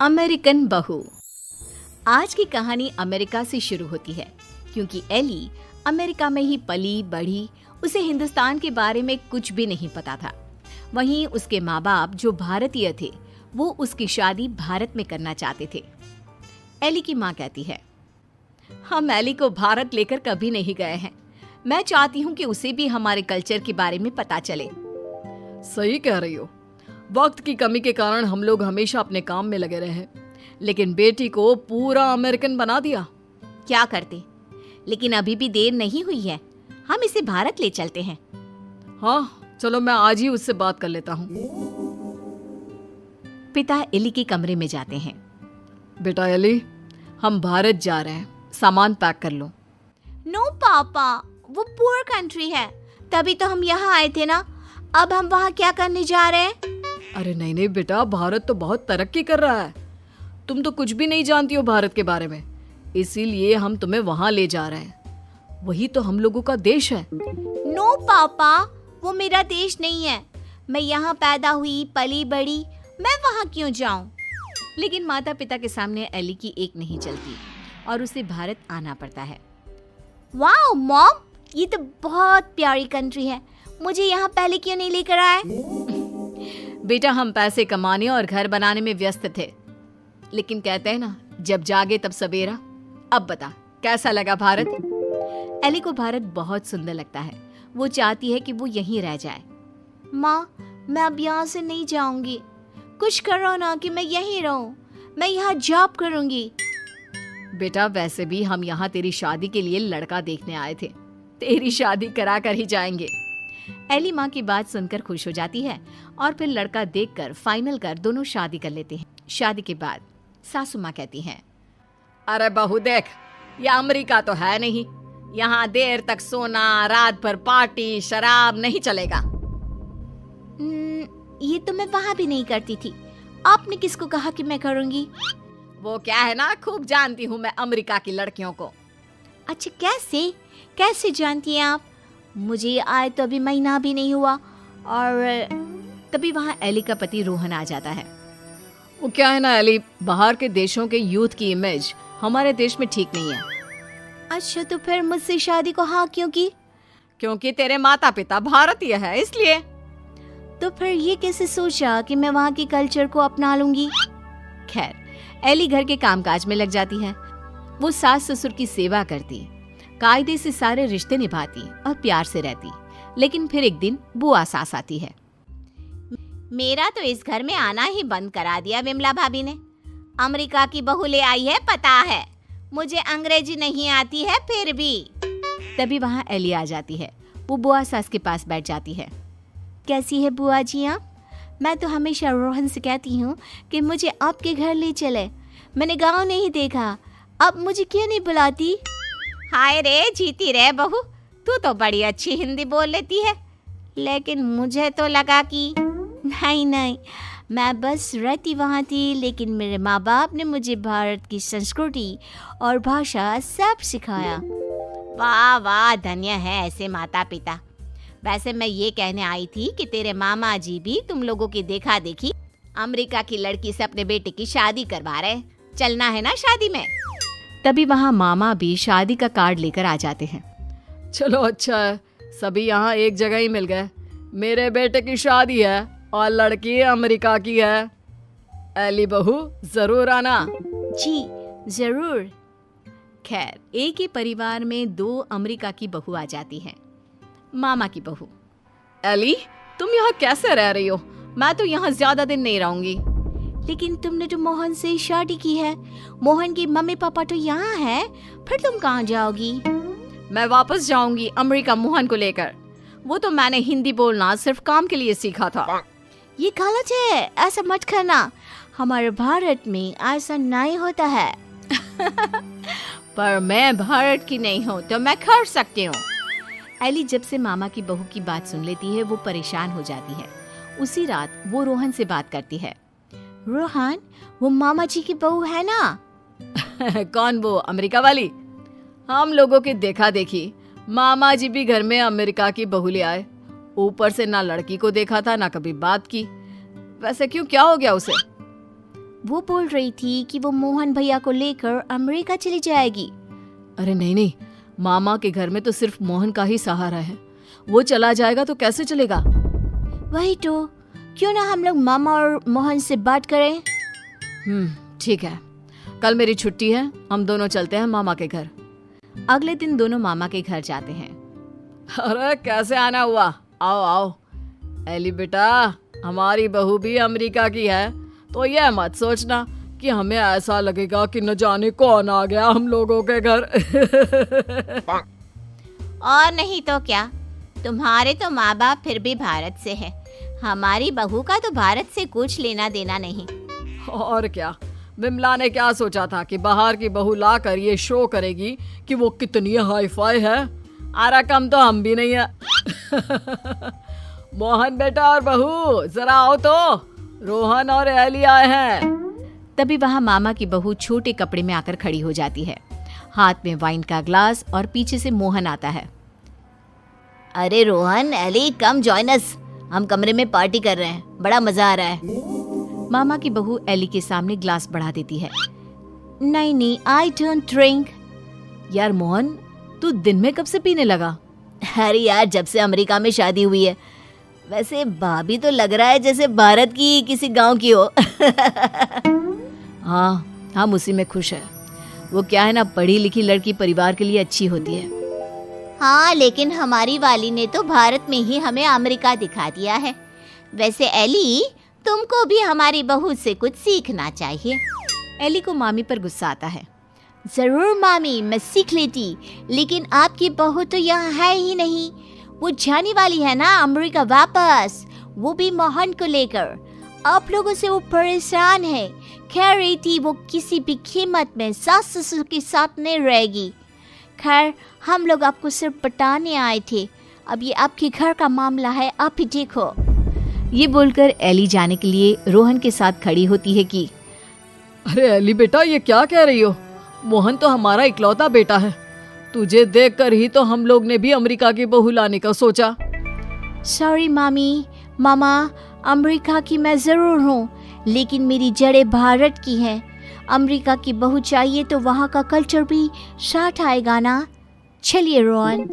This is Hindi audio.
अमेरिकन बहू। आज की कहानी अमेरिका से शुरू होती है क्योंकि एली अमेरिका में ही पली बढ़ी। उसे हिंदुस्तान के बारे में कुछ भी नहीं पता था। वहीं उसके माँ बाप जो भारतीय थे वो उसकी शादी भारत में करना चाहते थे। एली की माँ कहती है, हम एली को भारत लेकर कभी नहीं गए हैं। मैं चाहती हूँ कि उसे भी हमारे कल्चर के बारे में पता चले। सही कह रही हो। वक्त की कमी के कारण हम लोग हमेशा अपने काम में लगे रहे, लेकिन बेटी को पूरा अमेरिकन बना दिया। क्या करते, लेकिन अभी भी देर नहीं हुई है। हम इसे भारत ले चलते हैं। हाँ चलो, मैं आज ही उससे बात कर लेता हूँ। पिता एली के कमरे में जाते हैं। बेटा एली, हम भारत जा रहे हैं, सामान पैक कर लो। नो पापा, वो पुअर कंट्री है, तभी तो हम यहाँ आए थे ना। अब हम वहाँ क्या करने जा रहे हैं? अरे नहीं नहीं बेटा, भारत तो बहुत तरक्की कर रहा है। तुम तो कुछ भी नहीं जानती हो भारत के बारे में, इसीलिए हम तुम्हें वहाँ ले जा रहे हैं। वही तो हम लोगों का देश है। नो पापा, वो मेरा देश नहीं है। मैं यहाँ पैदा हुई, पली बड़ी, मैं वहाँ क्यों जाऊँ? लेकिन माता पिता के सामने एली की एक नहीं चलती और उसे भारत आना पड़ता है। वाओ मॉम, ये तो बहुत प्यारी कंट्री है। मुझे यहाँ पहले क्यों नहीं लेकर आए? बेटा, हम पैसे कमाने और घर बनाने में व्यस्त थे, लेकिन कहते हैं ना, जब जागे तब सवेरा। अब बता, कैसा लगा भारत? एली को भारत बहुत सुंदर लगता है। वो चाहती है कि वो यहीं रह जाए। माँ, मैं अब यहाँ से नहीं जाऊंगी। कुछ करो ना कि मैं यहीं रहूं। मैं यहाँ जॉब करूंगी। बेटा, वैसे भी हम यहाँ तेरी शादी के लिए लड़का देखने आए थे। तेरी शादी करा कर ही जाएंगे। एली माँ की बात सुनकर खुश हो जाती है और फिर लड़का देखकर फाइनल कर दोनों शादी कर लेते हैं। शादी के बाद सासू माँ कहती हैं, अरे बहू देख, ये अमेरिका तो है नहीं। यहाँ देर तक सोना, रात भर पार्टी, शराब नहीं चलेगा। ये तो मैं वहाँ भी नहीं करती थी। आपने किसको कहा कि मैं करूँगी? वो क्या है ना, खूब जानती हूँ मैं अमेरिका की लड़कियों को। अच्छा, कैसे कैसे जानती हैं आप? मुझे आए तो अभी महीना भी नहीं हुआ। और तभी वहाँ एली का पति रोहन आ जाता है। वो क्या है ना एली, बाहर के देशों के यूथ की इमेज हमारे देश में ठीक नहीं है। अच्छा, तो फिर मुझसे शादी को हाँ क्यों की? क्योंकि तेरे माता पिता भारतीय है, इसलिए। तो फिर ये कैसे सोचा कि मैं वहाँ के कल्चर को अपना लूंगी? खैर, एली घर के कामकाज में लग जाती है। वो सास ससुर की सेवा करती, कायदे से सारे रिश्ते निभाती और प्यार से रहती। लेकिन फिर एक दिन बुआ सास आती है। मेरा तो इस घर में आना ही बंद करा दिया विमला भाभी ने। अमेरिका की बहू ले आई है, पता है। मुझे अंग्रेजी नहीं आती है फिर भी। तभी वहाँ एली आ जाती है। वो बुआ सास के पास बैठ जाती है। कैसी है बुआ जी आप? मैं तो हमेशा रोहन से कहती हूँ कि मुझे आपके घर ले चले। मैंने गाँव नहीं देखा, अब मुझे क्यों नहीं बुलाती? हाय रे, जीती रे बहू, तू तो बड़ी अच्छी हिंदी बोल लेती है। लेकिन मुझे तो लगा कि नहीं, मैं बस रहती वहाँ थी, लेकिन मेरे माँ बाप ने मुझे भारत की संस्कृति और भाषा सब सिखाया। वाह वाह, धन्य है ऐसे माता पिता। वैसे मैं ये कहने आई थी कि तेरे मामा जी भी तुम लोगों की देखा देखी अमेरिका की लड़की से अपने बेटे की शादी करवा रहे। चलना है ना शादी में? तभी वहाँ मामा भी शादी का कार्ड लेकर आ जाते हैं। चलो अच्छा है, सभी यहाँ एक जगह ही मिल गए। मेरे बेटे की शादी है और लड़की अमेरिका की है। एली बहू, जरूर आना। जी जरूर। खैर, एक ही परिवार में दो अमेरिका की बहू आ जाती हैं। मामा की बहू, एली, तुम यहाँ कैसे रह रही हो? मैं तो यहाँ ज्यादा दिन नहीं रहूंगी। लेकिन तुमने जो मोहन से शादी की है, मोहन की मम्मी पापा तो यहाँ है, फिर तुम कहाँ जाओगी? मैं वापस जाऊंगी अमेरिका मोहन को लेकर। वो तो मैंने हिंदी बोलना सिर्फ काम के लिए सीखा था। ये गलत है, ऐसा मत करना। हमारे भारत में ऐसा नहीं होता है। पर मैं भारत की नहीं हूँ तो मैं कर सकती हूँ। एली जब से मामा की बहू की बात सुन लेती है वो परेशान हो जाती है। उसी रात वो रोहन से बात करती है। रोहन, वो मामा जी की बहू है ना? कौन, वो अमेरिका वाली? हम लोगों की देखा देखी मामा जी भी घर में अमेरिका की बहू ले आए। ऊपर से ना लड़की को देखा था ना कभी बात की। वैसे क्यों, क्या हो गया उसे? वो बोल रही थी कि वो मोहन भैया को लेकर अमेरिका चली जाएगी। अरे नहीं नहीं, मामा के घर में तो सिर्फ मोहन का ही सहारा है। वो चला जाएगा तो कैसे चलेगा? वही तो, क्यों ना हम लोग मामा और मोहन से बात करें। ठीक है, कल मेरी छुट्टी है, हम दोनों चलते हैं मामा के घर। अगले दिन दोनों मामा के घर जाते हैं। अरे कैसे आना हुआ, आओ आओ। एली बेटा, हमारी बहू भी अमेरिका की है, तो यह मत सोचना कि हमें ऐसा लगेगा कि न जाने कौन आ गया हम लोगों के घर। और नहीं तो क्या, तुम्हारे तो माँ बाप फिर भी भारत से है, हमारी बहू का तो भारत से कुछ लेना देना नहीं। और क्या, विमला ने क्या सोचा था कि बाहर की बहू लाकर ये शो करेगी कि वो कितनी हाई फाई है। आरा कम तो हम भी नहीं है। मोहन बेटा और बहू जरा आओ तो, रोहन और एली आए हैं। तभी वहाँ मामा की बहू छोटे कपड़े में आकर खड़ी हो जाती है, हाथ में वाइन का ग्लास, और पीछे से मोहन आता है। अरे Rohan, Ellie, come join us, हम कमरे में पार्टी कर रहे हैं, बड़ा मजा आ रहा है। मामा की बहू एली के सामने ग्लास बढ़ा देती है। नहीं नहीं, आई डोंट ड्रिंक। यार मोहन, तू दिन में कब से पीने लगा? अरे यार, जब से अमेरिका में शादी हुई है। वैसे भाभी तो लग रहा है जैसे भारत की किसी गांव की हो। हाँ, हम उसी में खुश है। वो क्या है ना, पढ़ी लिखी लड़की परिवार के लिए अच्छी होती है। हाँ, लेकिन हमारी वाली ने तो भारत में ही हमें अमेरिका दिखा दिया है। वैसे एली, तुमको भी हमारी बहू से कुछ सीखना चाहिए। एली को मामी पर गुस्सा आता है। जरूर मामी, मैं सीख लेती, लेकिन आपकी बहू तो यहाँ है ही नहीं। वो जाने वाली है ना अमेरिका वापस, वो भी मोहन को लेकर। आप लोगों से वो परेशान है, कह रही थी वो किसी भी कीमत में सास ससुर के साथ नहीं रहेगी। खैर, हम लोग आपको सिर्फ पटाने आए थे, अब ये आपके घर का मामला है, आप ही देखो। ये बोलकर एली जाने के लिए रोहन के साथ खड़ी होती है कि अरे एली बेटा, ये क्या कह रही हो? मोहन तो हमारा इकलौता बेटा है। तुझे देखकर ही तो हम लोग ने भी अमेरिका की बहू लाने का सोचा। सॉरी मामी, मामा, अमेरिका की मैं ज़रूर हूँ, लेकिन मेरी जड़ें भारत की हैं। अमेरिका की बहू चाहिए तो वहाँ का कल्चर भी साथ आएगा ना। चलिए रोहन।